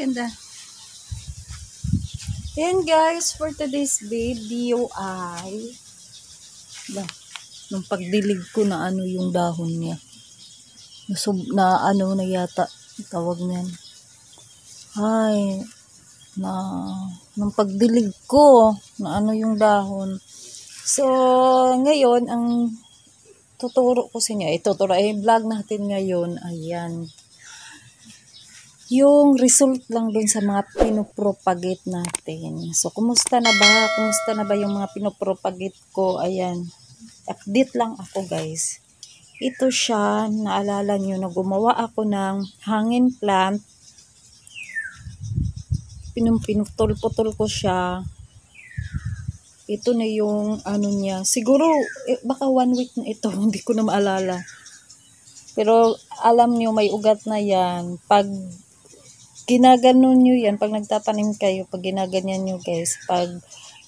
Ganda. Yan guys, for today's video ay nung pagdilig ko na ano yung dahon niya. Na ano na yata tawag niyan. Ay, nung pagdilig ko na ano yung dahon. So, ngayon ang tuturo ko sa inyo, vlog natin ngayon, ayan. Yung result lang dun sa mga pinopropagate natin. So, kumusta na ba? Kumusta na ba yung mga pinopropagate ko? Ayan. Update lang ako, guys. Ito siya, naalala nyo na gumawa ako ng hangin plant. Pinutol-putol ko siya. Ito na yung ano niya. Siguro, baka 1 week na ito. Hindi ko na maalala. Pero, alam nyo, may ugat na yan. Pag ginaganon nyo yan, pag nagtatanim kayo, pag ginaganyan nyo guys, pag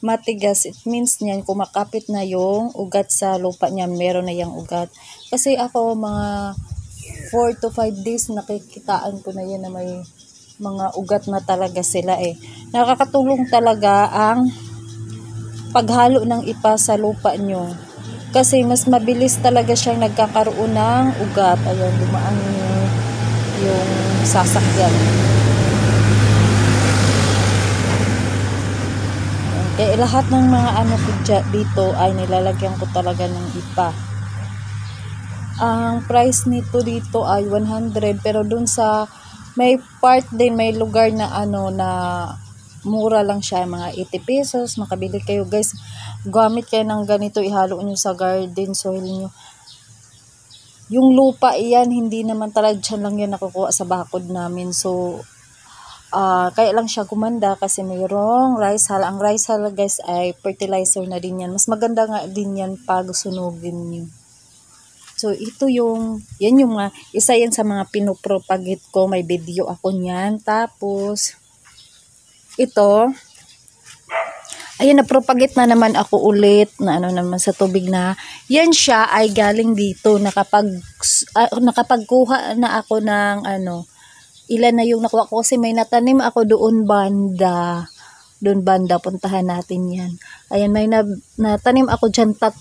matigas, it means niyan, kumakapit na yung ugat sa lupa niya, meron na yung ugat. Kasi ako, mga 4 to 5 days, nakikitaan ko na yan na may mga ugat na talaga sila eh. Nakakatulong talaga ang paghalo ng ipa sa lupa nyo. Kasi mas mabilis talaga siyang nagkakaroon ng ugat. Ayan, dumaan yung sasakyan. Eh, lahat ng mga ano ko dito ay nilalagyan ko talaga ng ipa. Ang price nito dito ay 100, pero dun sa may part din, may lugar na ano na mura lang siya, mga 80 pesos. Makabili kayo guys. Gamit kayo ng ganito, ihalo nyo sa garden soil nyo. Yung lupa iyan, hindi naman talaga dyan lang yan nakukuha sa bakod namin. So, kaya lang siya gumanda kasi mayroong rice hull. Ang rice hull guys ay fertilizer na din yan. Mas maganda nga din yan pag sunugin nyo. So ito yung, yan yung isa yan sa mga pinopropagate ko. May video ako niyan. Tapos, ito, ayan, napropagate na naman ako ulit na ano naman sa tubig na. Yan siya ay galing dito. Nakapagkuha na ako ng ano, ilan na yung nakuha ko kasi may natanim ako doon banda. Doon banda, puntahan natin yan. Ayan, may natanim ako dyan 3.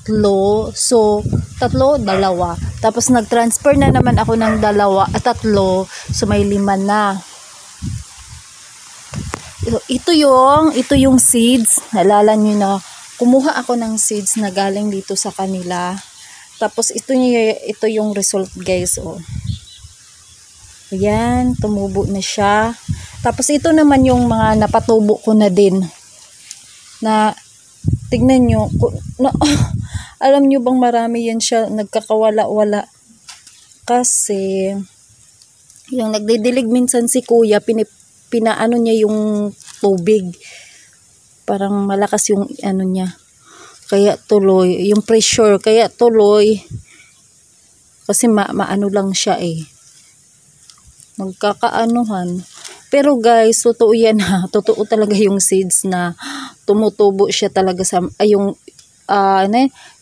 So, 3, 2. Tapos nag-transfer na naman ako ng 3. So, may 5 na. Ito yung seeds. Nalala nyo na kumuha ako ng seeds na galing dito sa kanila. Tapos, ito yung result guys. Oh. Ayan, tumubo na siya. Tapos ito naman yung mga napatubo ko na din. Na, tignan nyo. Alam nyo bang marami yan siya nagkakawala-wala. Kasi, yung nagdidilig minsan si kuya, pinaano niya yung tubig. Parang malakas yung ano niya. Kaya tuloy, yung pressure, kaya tuloy. Kasi maano lang siya eh. Magkakaanuhan. Pero guys, totoo yan ha. Totoo talaga yung seeds na tumutubo siya talaga sa, yung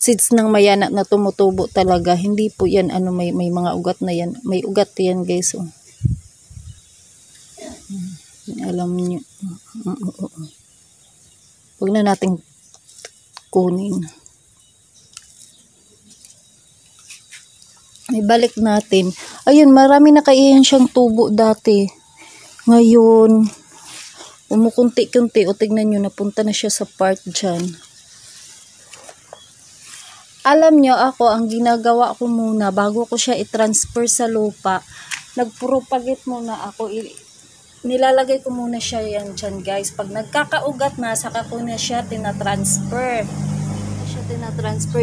seeds ng mayanak na tumutubo talaga. Hindi po yan, may mga ugat na yan. May ugat yan guys. Oh. Alam nyo. Huwag na nating kunin. Ibalik natin. Ayun, marami na kaiyan siyang tubo dati. Ngayon, umukunti-kunti. O tignan nyo, napunta na siya sa part dyan. Alam nyo, ako, ang ginagawa ko muna, bago ko siya i-transfer sa lupa, nagpropagate muna ako. Nilalagay ko muna siya yan dyan, guys. Pag nagkakaugat na, saka ko na siya tinatransfer.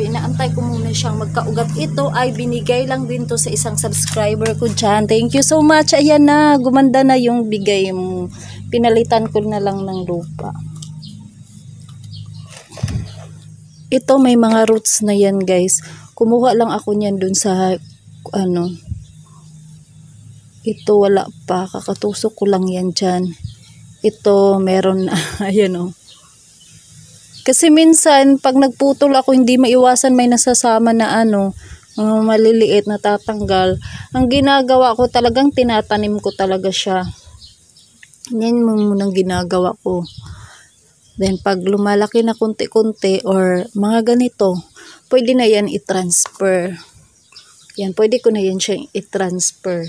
Inaantay ko muna siyang magkaugat. Ito ay binigay lang din to sa isang subscriber ko dyan. Thank you so much. Ayan na, gumanda na yung bigay mo. Pinalitan ko na lang ng lupa. Ito may mga roots na yan guys. Kumuha lang ako niyan dun sa ano. Ito wala pa. Kakatusok ko lang yan dyan. Ito meron na. Ayan o. Kasi minsan, pag nagputol ako, hindi maiwasan may nasasama na mga maliliit na tatanggal. Ang ginagawa ko talagang tinatanim ko talaga siya. Yan munang ginagawa ko. Then pag lumalaki na konti-konti or mga ganito, pwede na yan i-transfer. Yan, pwede ko na yan siya i-transfer.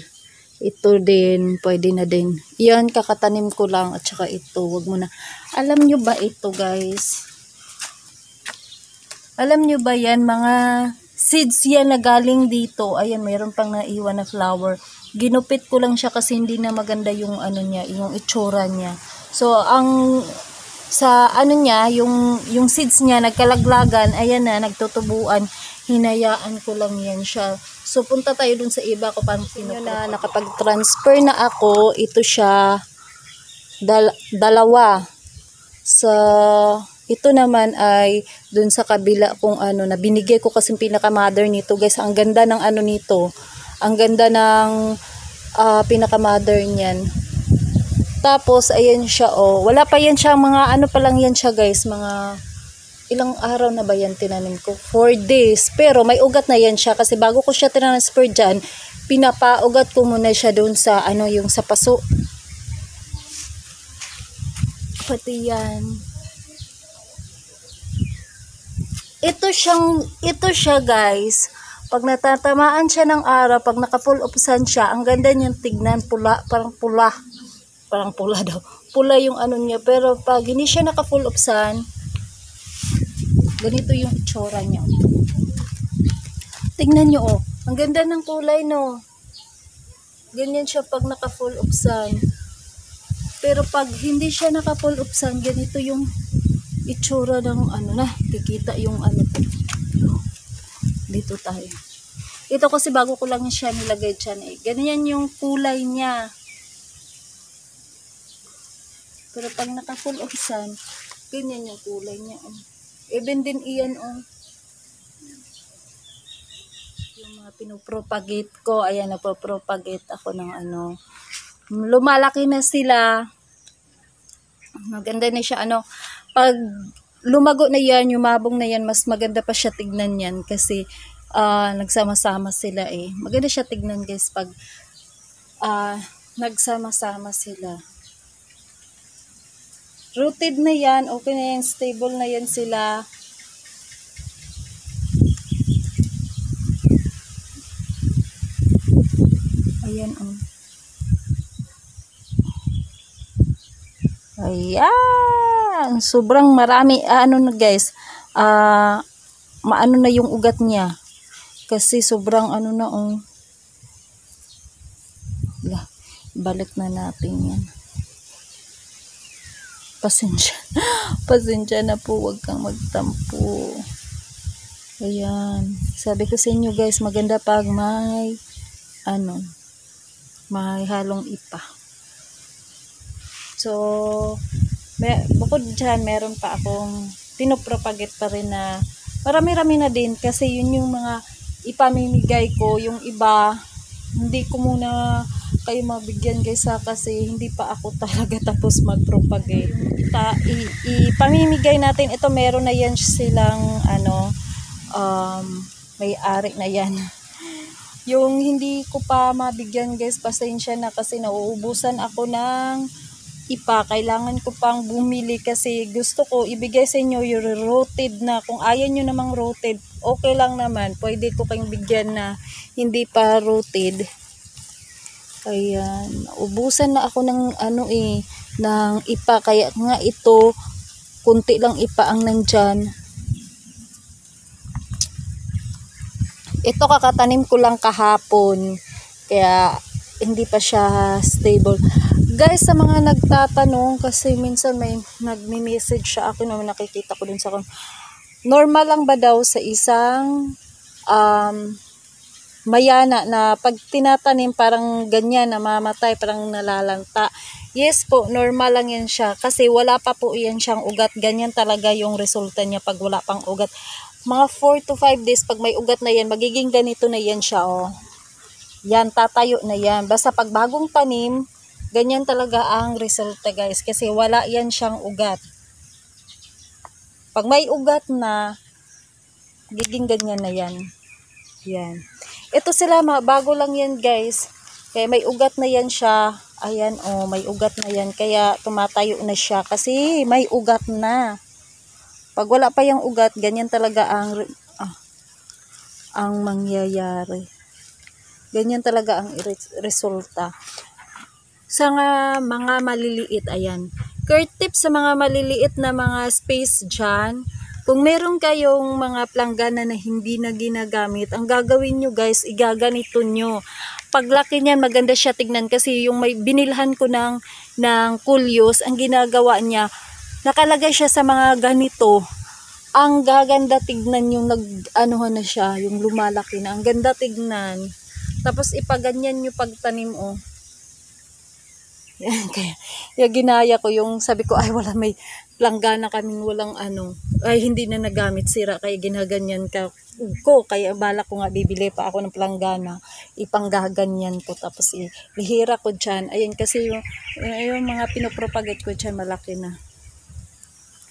Ito din, pwede na din. Yan, kakatanim ko lang at saka ito, wag mo na. Alam nyo ba ito, guys? Alam nyo ba yan, mga seeds yan na galing dito. Ayan, mayroon pang naiwan na flower. Ginupit ko lang siya kasi hindi na maganda yung ano niya, yung itsura niya. So, sa ano niya, yung seeds niya nagkalaglagan, ayan na, nagtutubuan. Hinayaan ko lang yan siya. So, punta tayo dun sa iba ko pang na nakapag-transfer na ako. Ito siya, dalawa. Sa, ito naman ay dun sa kabila kung ano, na binigay ko kasi pinaka-mother nito. Guys, ang ganda ng ano nito. Ang ganda ng pinaka-mother niyan. Tapos, ayan siya, oh. Wala pa yan siya, mga ano pa lang yan siya, guys. Mga ilang araw na ba yan tinanim ko? 4 days. Pero may ugat na yan siya kasi bago ko siya transfer dyan, pinapaugat ko muna siya doon sa ano, yung sa paso. Pati yan. Ito siya guys. Pag natatamaan siya ng araw, pag naka-full of sun siya, ang ganda niyang tignan, pula, parang pula. Parang pula daw. Pula yung ano niya. Pero pag hindi siya naka-full of sun, ganito yung itsura niya. Tingnan nyo, oh. Ang ganda ng kulay, no? Ganyan siya pag naka-full of sun. Pero pag hindi siya naka-full of sun, ganito yung itsura ng ano na. Kikita yung ano po. Dito tayo. Ito kasi bago ko lang siya nilagay dyan, eh. Ganyan yung kulay niya. Pero pag naka-full of sun, ganyan yung kulay niya, oh. Even din iyan, oh. Yung mga pinupropagate ko, ayan, nagpo-propagate ako ng ano. Lumalaki na sila. Maganda na siya, ano. Pag lumago na yan, yumabong na yan, mas maganda pa siya tignan yan kasi nagsama-sama sila, eh. Maganda siya tignan, guys, pag nagsama-sama sila. Rooted na yan, okay na yan, stable na yan sila. Ayan, oh. Ayan, sobrang marami, ano na guys, maano na yung ugat niya. Kasi sobrang ano na, oh. Balik na natin yan. Pasensya. Pasensya na po, wag kang magtampo. Ayan. Sabi ko sa inyo guys, maganda pag may ano, may halong ipa. So, bukod dyan, meron pa akong pinopropagate pa rin na marami-rami na din kasi yun yung mga ipamimigay ko. Yung iba, hindi ko muna kayo mabigyan guys kasi hindi pa ako talaga tapos mag-propagate. Ipamimigay natin ito, meron na yan silang ano, may-ari na yan. Yung hindi ko pa mabigyan guys, pasensya na kasi nauubusan ako ng ipa. Kailangan ko pang bumili kasi gusto ko ibigay sa inyo yung rooted na. Kung ayaw nyo namang rooted, okay lang naman. Pwede ko kayong bigyan na hindi pa rooted. Ayan, ubusan na ako ng ano ng ipa, kaya nga ito kunti lang ipa ang nandyan. Ito kakatanim ko lang kahapon, kaya hindi pa siya stable. Guys, sa mga nagtatanong, kasi minsan may nagme-message sa akin na nakikita ko dun sa normal lang ba daw sa isang mayana na pag tinatanim parang ganyan, namamatay, parang nalalanta. Yes po, normal lang yan siya kasi wala pa po yan siyang ugat. Ganyan talaga yung resulta niya pag wala pang ugat. Mga 4 to 5 days pag may ugat na yan, magiging ganito na yan siya, oh. Yan, tatayo na yan. Basta pag bagong tanim, ganyan talaga ang resulta guys kasi wala yan siyang ugat. Pag may ugat na, magiging ganyan na yan. Yan. Ito sila, bago lang yan guys. Kaya may ugat na yan siya. Ayan, oh, may ugat na yan. Kaya tumatayo na siya kasi may ugat na. Pag wala pa yung ugat, ganyan talaga ang mangyayari. Ganyan talaga ang resulta. Sa mga maliliit, ayan. Kurt tip sa mga maliliit na mga space dyan, kung meron kayong mga planggana na hindi na ginagamit, ang gagawin nyo guys, igaganito nyo. Paglaki niyan, maganda siya tignan kasi yung may binilhan ko ng kulyos, ang ginagawa niya, nakalagay siya sa mga ganito. Ang gaganda tignan yung nag-anuhan na siya, yung lumalaki na. Ang ganda tignan. Tapos ipaganyan nyo pagtanim, oh. Kaya ginaya ko yung sabi ko ay wala may planggana kaming walang ay hindi na nagamit sira kaya ginaganyan ko kaya bala ko nga bibili pa ako ng planggana ipanggaganyan ko tapos lihira ko dyan ayan kasi yung mga pinopropagate ko dyan malaki na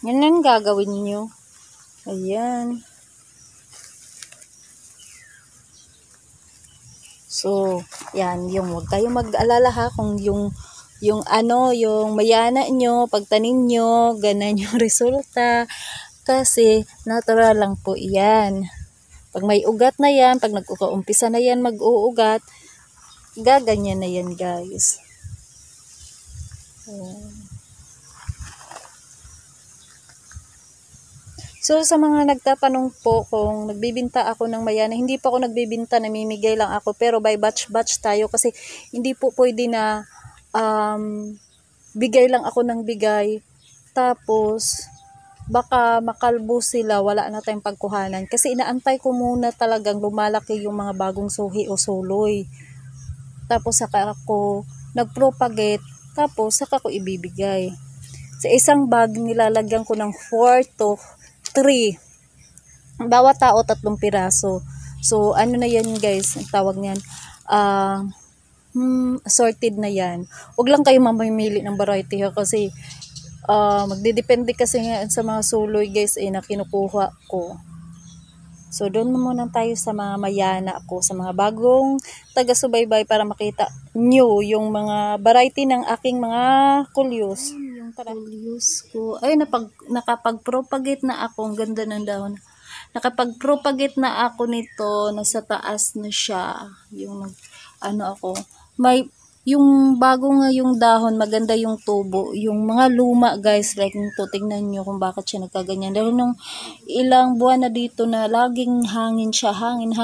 yan ang gagawin nyo ayan so yan yung huwag kayo mag-alala ha kung yung mayana nyo, pagtanim nyo, ganan yung resulta. Kasi, natural lang po yan. Pag may ugat na yan, pag nagkukaumpisa na yan mag-uugat, gaganyan na yan guys. So, sa mga nagtatanong po kung nagbibinta ako ng mayana, hindi pa ako nagbibinta, namimigay lang ako. Pero by batch-batch tayo kasi hindi po pwede na bigay lang ako ng bigay tapos baka makalbo sila wala na tayong pagkuhanan kasi inaantay ko muna talagang lumalaki yung mga bagong suhi o suloy tapos saka ako nagpropagate tapos saka ko ibibigay sa isang bag nilalagyan ko ng 4 to 3 bawat tao 3 piraso so ano na yan guys ang tawag niyan assorted na yan. Huwag lang kayo mamimili ng variety ha, kasi magdidepende kasi nga sa mga suloy guys na kinukuha ko. So doon muna tayo sa mga mayana ko, sa mga bagong taga-subaybay para makita nyo yung mga variety ng aking mga kulyos. Yung kulyos ko. Ay, nakapag-propagate na ako. Ang ganda ng dahon. Nakapag-propagate na ako nito. Nasa taas na siya. Yung ako. Yung bago nga yung dahon, maganda yung tubo. Yung mga luma guys, like nito, tingnan nyo kung bakit siya nagkaganyan. Dahil nung ilang buwan na dito na laging hangin siya, hangin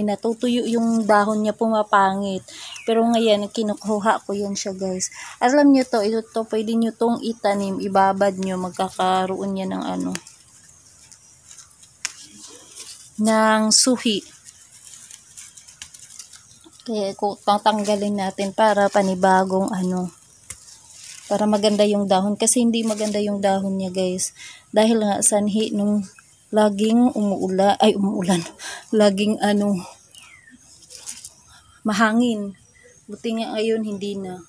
na tutuyo yung dahon niya, pumapangit. Pero ngayon, kinukuha ko yan siya guys. Alam nyo to, ito pwede nyo tong itanim, ibabad nyo, magkakaroon yan ng ng suhi. Kaya tatanggalin natin para panibagong para maganda yung dahon kasi hindi maganda yung dahon niya guys dahil nga sanhi nung laging umuulan laging mahangin buti nga ngayon hindi na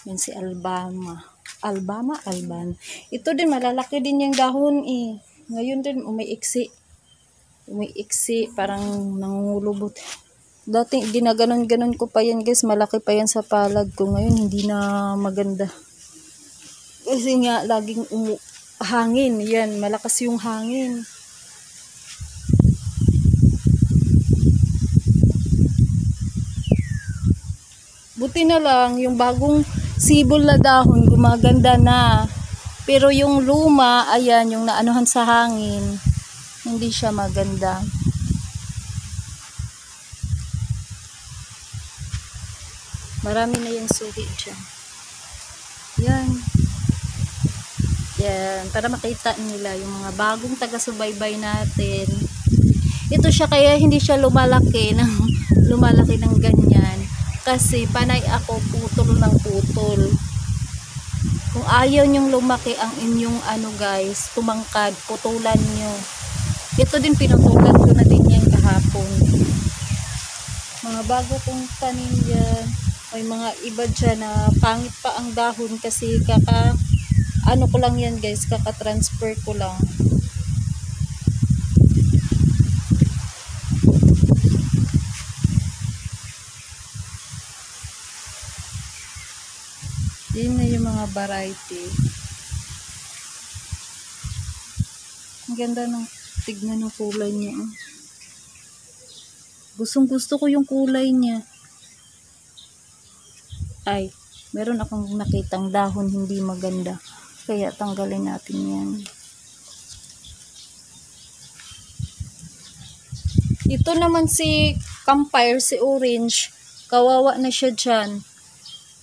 yan si Alban ito din malalaki din yung dahon ngayon din umiiksi, parang nangungulubot. Dati ginaganon-ganon ko pa yan guys, malaki pa yan sa palad ko. Ngayon hindi na maganda. Kasi nga laging hangin, yan, malakas yung hangin. Buti na lang, yung bagong sibol na dahon, gumaganda na. Pero yung luma, ayan, yung naanuhan sa hangin, hindi siya maganda. Marami na yung suhi dyan. Yan. Yan. Para makita nila yung mga bagong taga-subaybay natin. Ito siya kaya hindi siya lumalaki ng ganyan. Kasi panay ako putol ng putol. Kung ayaw nyong lumaki ang inyong guys, tumangkad, putulan nyo. Ito din pinutulan ko na din yan kahapon. Mga bago kong tanim dyan. May mga iba dyan na pangit pa ang dahon kasi ko lang yan guys, kaka-transfer ko lang. Yun na yung mga variety. Ang ganda ng tignan ng kulay niya. Oh. Gustong gusto ko yung kulay niya. Ay, meron akong nakitang dahon hindi maganda. Kaya tanggalin natin yan. Ito naman si Campfire, si Orange. Kawawa na siya dyan.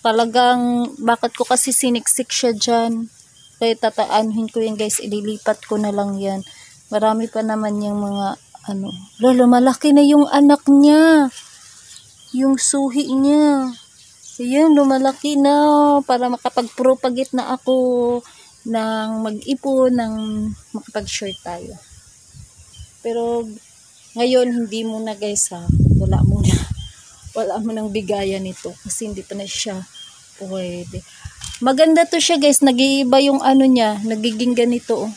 Talagang, bakit ko kasi siniksik siya dyan. Kaya tataanuhin ko yan guys. Ililipat ko na lang yan. Marami pa naman yung mga lalo malaki na yung anak niya. Yung suhi niya. Ayan, lumalaki na para makapag-propagate na ako ng mag-ipon, ng makapag-short tayo. Pero ngayon hindi muna guys ha. Wala muna. Wala mo nang bigayan nito kasi hindi pa na siya pwede. Maganda to siya guys. Nag-iiba yung niya. Nagiging ganito oh.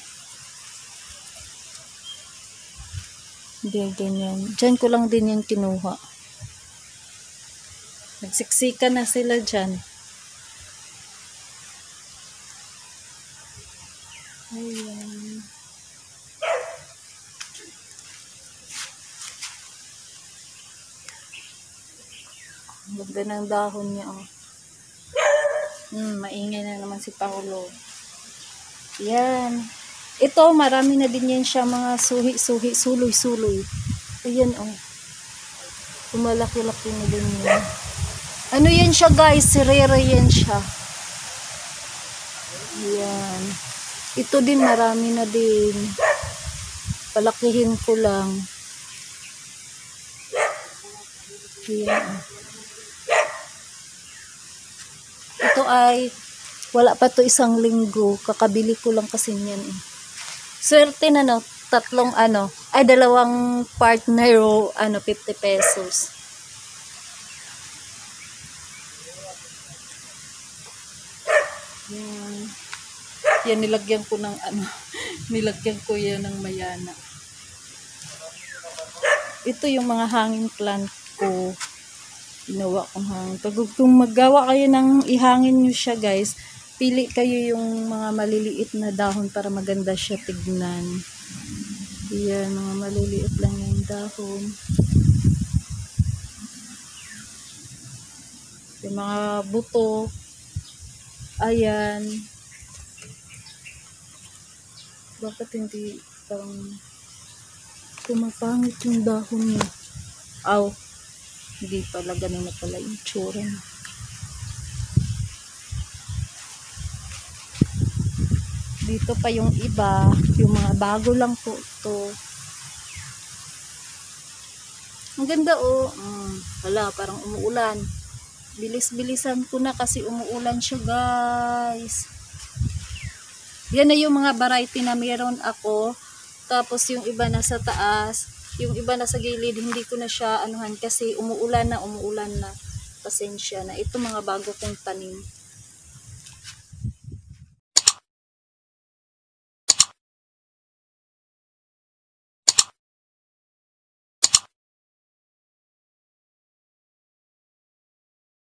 Hindi, ganyan. Diyan ko lang din yung kinuha. Nagsiksika na sila dyan. Ayan. Ganda ng dahon niya, oh. Maingay na naman si Paolo. Yan. Ito, marami na din yan siya, mga suhi-suhi, suloy-suloy. Ayan, oh. Kumalaki-laki na din yan. Ano yan siya, guys? Sirere yan siya. Ayan. Ito din, marami na din. Palakihin ko lang. Ayan. Ito ay wala pa to 1 linggo. Kakabili ko lang kasi niyan eh. Swerte na no. 3 2 partner 50 pesos. Yan nilagyan ko ng nilagyan ko yan ng mayana. Ito yung mga hanging plant ko. Ginawa kong hangin. Pag kung maggawa kayo ng ihangin nyo siya guys, pili kayo yung mga maliliit na dahon para maganda siya tignan. Yan, mga maliliit lang yung dahon. Yung mga buto. Ayan. Bakit hindi parang kumapangit yung dahon niya? Aw. Hindi pala, ganun na pala yung tsura niya. Dito pa yung iba, yung mga bago lang po ito. Ang ganda oh. Hala, parang umuulan. Bilis-bilisan ko na kasi umuulan siya guys. Yan na yung mga variety na meron ako. Tapos yung iba nasa taas. Yung iba nasa gilid, hindi ko na siya kasi umuulan na. Pasensya na. Ito mga bago kong tanim.